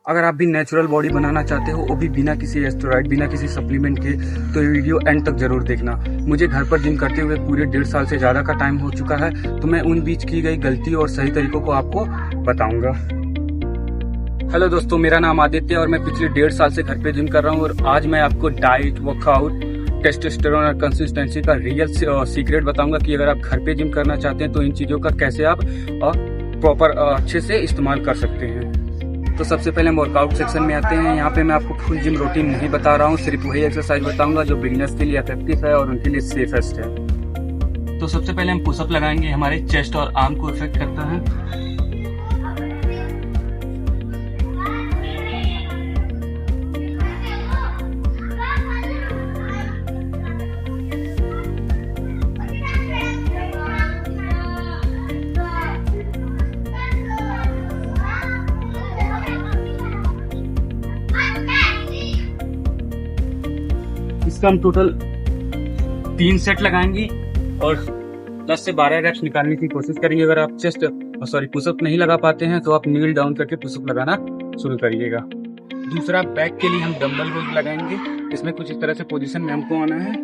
अगर आप भी नेचुरल बॉडी बनाना चाहते हो, वो भी बिना किसी एस्टेरॉइड, बिना किसी सप्लीमेंट के, तो ये वीडियो एंड तक जरूर देखना। मुझे घर पर जिम करते हुए पूरे 1.5 साल से ज़्यादा का टाइम हो चुका है, तो मैं उन बीच की गई गलती और सही तरीकों को आपको बताऊंगा। हेलो दोस्तों, मेरा नाम आदित्य और मैं पिछले 1.5 साल से घर पे जिम कर रहा हूँ और आज मैं आपको डाइट, वर्कआउट, टेस्टोस्टेरोन और कंसिस्टेंसी का रियल सीक्रेट बताऊंगा कि अगर आप घर पे जिम करना चाहते हैं तो इन चीज़ों का कैसे आप प्रॉपर अच्छे से इस्तेमाल कर सकते हैं। तो सबसे पहले हम वर्कआउट सेक्शन में आते हैं। यहाँ पे मैं आपको फुल जिम रूटीन नहीं बता रहा हूँ, सिर्फ वही एक्सरसाइज बताऊंगा जो बिगिनर्स के लिए इफेक्टिव है और उनके लिए सेफेस्ट है। तो सबसे पहले हम पुशअप लगाएंगे, हमारे चेस्ट और आर्म को इफेक्ट करता है। इसका हम टोटल 3 सेट लगाएंगे और 10 से 12 रेप्स निकालने की कोशिश करेंगे। अगर आप पुशअप नहीं लगा पाते हैं तो आप नील डाउन करके पुशअप लगाना शुरू करिएगा। दूसरा, बैक के लिए हम डंबल रोज लगाएंगे। इसमें कुछ इस तरह से पोजीशन में हमको आना है,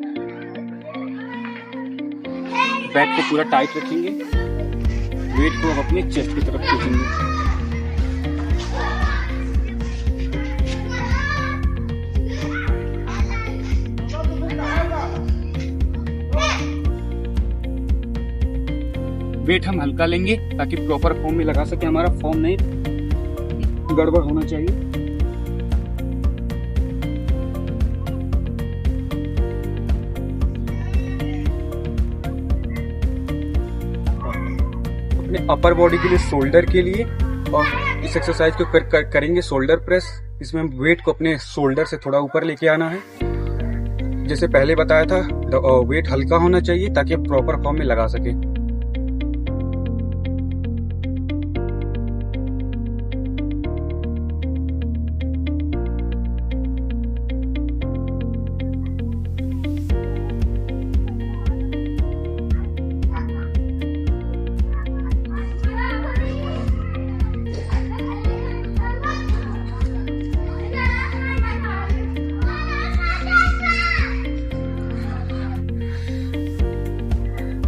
बैक को पूरा टाइट रखेंगे, वेट को हम अपने चेस्ट की तरफ खींचेंगे। वेट हम हल्का लेंगे ताकि प्रॉपर फॉर्म में लगा सके, हमारा फॉर्म नहीं गड़बड़ होना चाहिए। अपने अपर बॉडी के लिए, शोल्डर के लिए, और इस एक्सरसाइज को करेंगे शोल्डर प्रेस। इसमें हम वेट को अपने शोल्डर से थोड़ा ऊपर लेके आना है। जैसे पहले बताया था, वेट हल्का होना चाहिए ताकि आप प्रॉपर फॉर्म में लगा सके।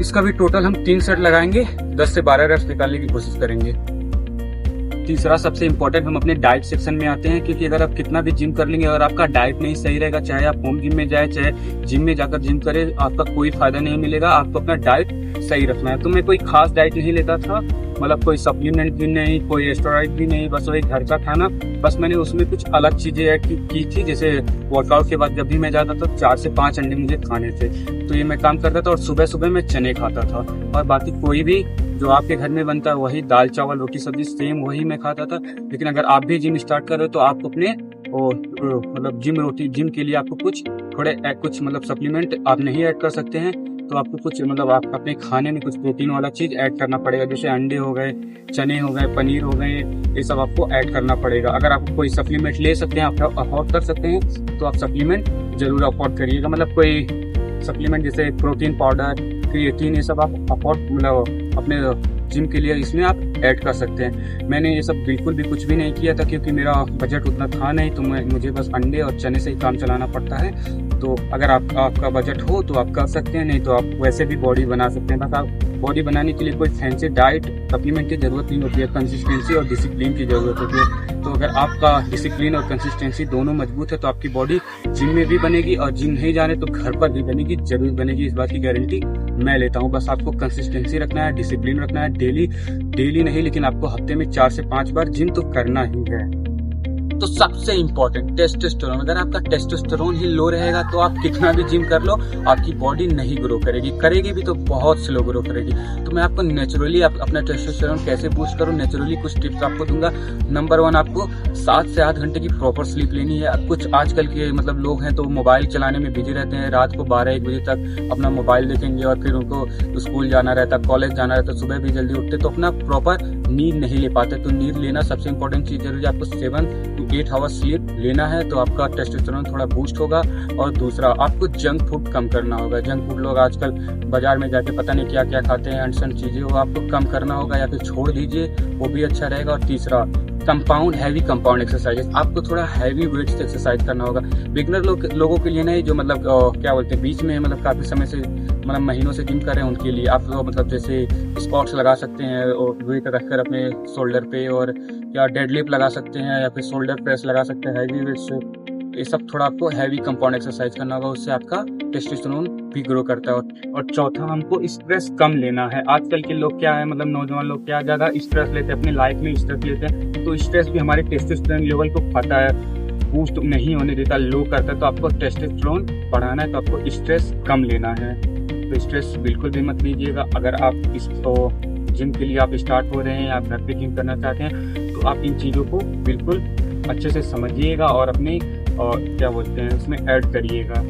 इसका भी टोटल हम 3 सेट लगाएंगे, 10 से 12 रेप्स निकालने की कोशिश करेंगे। तीसरा, सबसे इम्पोर्टेंट, हम अपने डाइट सेक्शन में आते हैं, क्योंकि अगर आप कितना भी जिम कर लेंगे और आपका डाइट नहीं सही रहेगा, चाहे आप होम जिम में जाए चाहे जिम में जाकर जिम करें, आपका कोई फायदा नहीं मिलेगा। आपको अपना डाइट सही रखना है। तो मैं कोई खास डाइट नहीं लेता था, मतलब कोई सप्लीमेंट भी नहीं, कोई एस्टेरॉइड भी नहीं, बस वही घर का खाना। बस मैंने उसमें कुछ अलग चीजें ऐड की थी। जैसे वर्कआउट के बाद जब भी मैं जाता था 4 से 5 अंडे मुझे खाने थे, तो ये मैं काम करता था। और सुबह सुबह मैं चने खाता था, और बाकी कोई भी जो आपके घर में बनता है वही दाल चावल रोटी सब्जी सेम वही मैं खाता था। लेकिन अगर आप भी जिम स्टार्ट कर रहे हो तो आपको अपने मतलब जिम के लिए आपको कुछ मतलब सप्लीमेंट आप नहीं ऐड कर सकते हैं। तो आपको कुछ मतलब आप अपने खाने में कुछ प्रोटीन वाला चीज ऐड करना पड़ेगा, जैसे अंडे हो गए, चने हो गए, पनीर हो गए, ये सब आपको ऐड करना पड़ेगा। अगर आप कोई सप्लीमेंट ले सकते हैं, आप अफोर्ड कर सकते हैं, तो आप सप्लीमेंट जरूर अफोर्ड करिएगा। मतलब कोई सप्लीमेंट जैसे प्रोटीन पाउडर, क्रिएटिन, ये सब आप अफोर्ड मतलब अपने जिम के लिए इसमें आप ऐड कर सकते हैं। मैंने ये सब बिल्कुल भी कुछ भी नहीं किया था, क्योंकि मेरा बजट उतना था नहीं, तो मुझे बस अंडे और चने से ही काम चलाना पड़ता है। तो अगर आपका बजट हो तो आप कर सकते हैं, नहीं तो आप वैसे भी बॉडी बना सकते हैं। बस आप बॉडी बनाने के लिए कोई फैंसी डाइट सप्लीमेंट की जरूरत नहीं होती है, कंसिस्टेंसी और डिसिप्लिन की जरूरत होती है। तो अगर आपका डिसिप्लिन और कंसिस्टेंसी दोनों मजबूत है तो आपकी बॉडी जिम में भी बनेगी, और जिम नहीं जाने तो घर पर भी बनेगी, जरूर बनेगी। इस बात की गारंटी मैं लेता हूँ। बस आपको कंसिस्टेंसी रखना है, डिसिप्लिन रखना है। डेली नहीं, लेकिन आपको हफ्ते में 4 से 5 बार जिम तो करना ही है। तो सबसे इम्पोर्टेंट, टेस्टोस्टेरोन। अगर आपका टेस्टोस्टेरोन ही लो रहेगा तो आप कितना भी जिम कर लो, आपकी बॉडी नहीं ग्रो करेगी भी तो बहुत स्लो ग्रो करेगी। तो मैं आपको नेचुरली अपना टेस्टोस्टेरोन कैसे बूस्ट करूँ, नेचुरली कुछ टिप्स आपको दूंगा। नंबर 1, आपको 7 से 8 घंटे की प्रॉपर स्लीप लेनी है। कुछ आजकल के मतलब लोग हैं तो मोबाइल चलाने में बिजी रहते हैं, रात को 12-1 बजे तक अपना मोबाइल देखेंगे, और फिर उनको स्कूल जाना रहता, कॉलेज जाना रहता, सुबह भी जल्दी उठते। तो अपना प्रॉपर नींद नहीं ले पाते, तो नींद लेना सबसे इंपॉर्टेंट चीज़ जरूरी है। आपको 7 to 8 आवर्स स्लीप लेना है, तो आपका टेस्टोस्टेरोन थोड़ा बूस्ट होगा। और दूसरा, आपको जंक फूड कम करना होगा। जंक फूड लोग आजकल बाजार में जाके पता नहीं क्या क्या खाते हैं, अनसन चीज़ें, वो आपको कम करना होगा या फिर छोड़ दीजिए, वो भी अच्छा रहेगा। और तीसरा, हैवी कंपाउंड एक्सरसाइजेस, आपको थोड़ा हैवी वेट से एक्सरसाइज करना होगा। बिगनर लोगों के लिए नहीं, जो मतलब क्या बोलते हैं बीच में मतलब काफ़ी समय से मतलब महीनों से जिम कर रहे हैं, उनके लिए आप लोग मतलब जैसे स्क्वाट्स लगा सकते हैं और वेट रखकर अपने शोल्डर पे, और या डेडलिफ्ट लगा सकते हैं, या फिर शोल्डर प्रेस लगा सकते हैं हैवी वेट से। ये सब थोड़ा आपको हैवी कंपाउंड एक्सरसाइज करना होगा, उससे आपका टेस्टोस्टेरोन भी ग्रो करता है। और चौथा, हमको स्ट्रेस कम लेना है। आजकल के लोग क्या है, मतलब नौजवान लोग क्या ज़्यादा स्ट्रेस लेते हैं, अपनी लाइफ में स्ट्रेस लेते हैं, तो स्ट्रेस भी हमारे टेस्टोस्टेरोन लेवल को खाता है, बूस्ट नहीं होने देता, लो करता है। तो आपको टेस्टोस्टेरोन बढ़ाना है तो आपको स्ट्रेस कम लेना है। तो स्ट्रेस बिल्कुल भी मत लीजिएगा। अगर आप इसको जिम के लिए आप स्टार्ट हो रहे हैं, आप घर पे जिम करना चाहते हैं, तो आप इन चीज़ों को बिल्कुल अच्छे से समझिएगा और अपने क्या बोलते हैं उसमें ऐड करिएगा।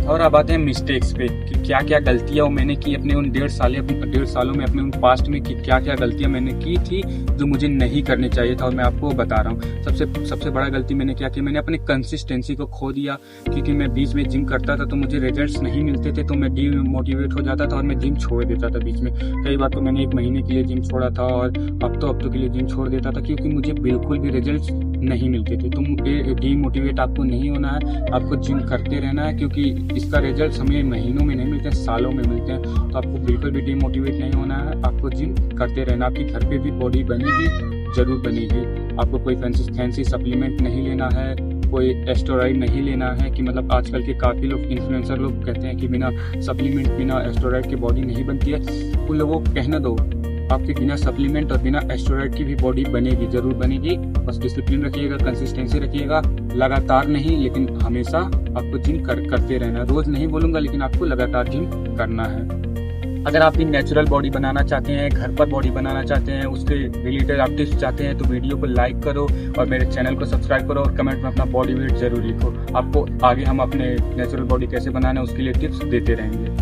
और अब आते हैं मिस्टेक्स पे कि क्या क्या गलतियाँ मैंने की अपने उन 1.5 सालों में, अपने उन पास्ट में, कि क्या क्या गलतियाँ मैंने की थी जो मुझे नहीं करनी चाहिए था, और मैं आपको बता रहा हूँ। सबसे बड़ा गलती मैंने क्या की, मैंने अपनी कंसिस्टेंसी को खो दिया। क्योंकि मैं बीच में जिम करता था तो मुझे रिजल्ट्स नहीं मिलते थे, तो मैं डीमोटिवेट हो जाता था और मैं जिम छोड़ देता था बीच में। कई बार तो मैंने 1 महीने के लिए जिम छोड़ा था, और हफ्तों के लिए जिम छोड़ देता था, क्योंकि मुझे बिल्कुल भी रिजल्ट नहीं मिलते थे। तो डीमोटिवेट आपको नहीं होना है, आपको जिम करते रहना है, क्योंकि इसका रिजल्ट हमें महीनों में नहीं मिलते, सालों में मिलते हैं। तो आपको बिल्कुल भी डीमोटिवेट नहीं होना है, आपको जिम करते रहना। आपकी घर पे भी बॉडी बनेगी, जरूर बनेगी। आपको कोई फैंसी सप्लीमेंट नहीं लेना है, कोई एस्टेरॉइड नहीं लेना है। कि मतलब आजकल के काफ़ी लोग इन्फ्लुएंसर लोग कहते हैं कि बिना सप्लीमेंट, बिना एस्टेरॉइड की बॉडी नहीं बनती है। उन लोगों को कहना दो, आपके बिना सप्लीमेंट और बिना एस्टेरॉइड की भी बॉडी बनेगी, जरूर बनेगी। बस डिसिप्लिन रखिएगा, कंसिस्टेंसी रखिएगा, लगातार नहीं लेकिन हमेशा आपको जिम करते रहना। रोज नहीं बोलूँगा, लेकिन आपको लगातार जिम करना है। अगर आप भी नेचुरल बॉडी बनाना चाहते हैं, घर पर बॉडी बनाना चाहते हैं, उसके रिलेटेड आप टिप्स चाहते हैं, तो वीडियो को लाइक करो और मेरे चैनल को सब्सक्राइब करो, और कमेंट में अपना बॉडी वेट जरूर लिखो। आपको आगे हम अपने नेचुरल बॉडी कैसे बनाना है उसके लिए टिप्स देते रहेंगे।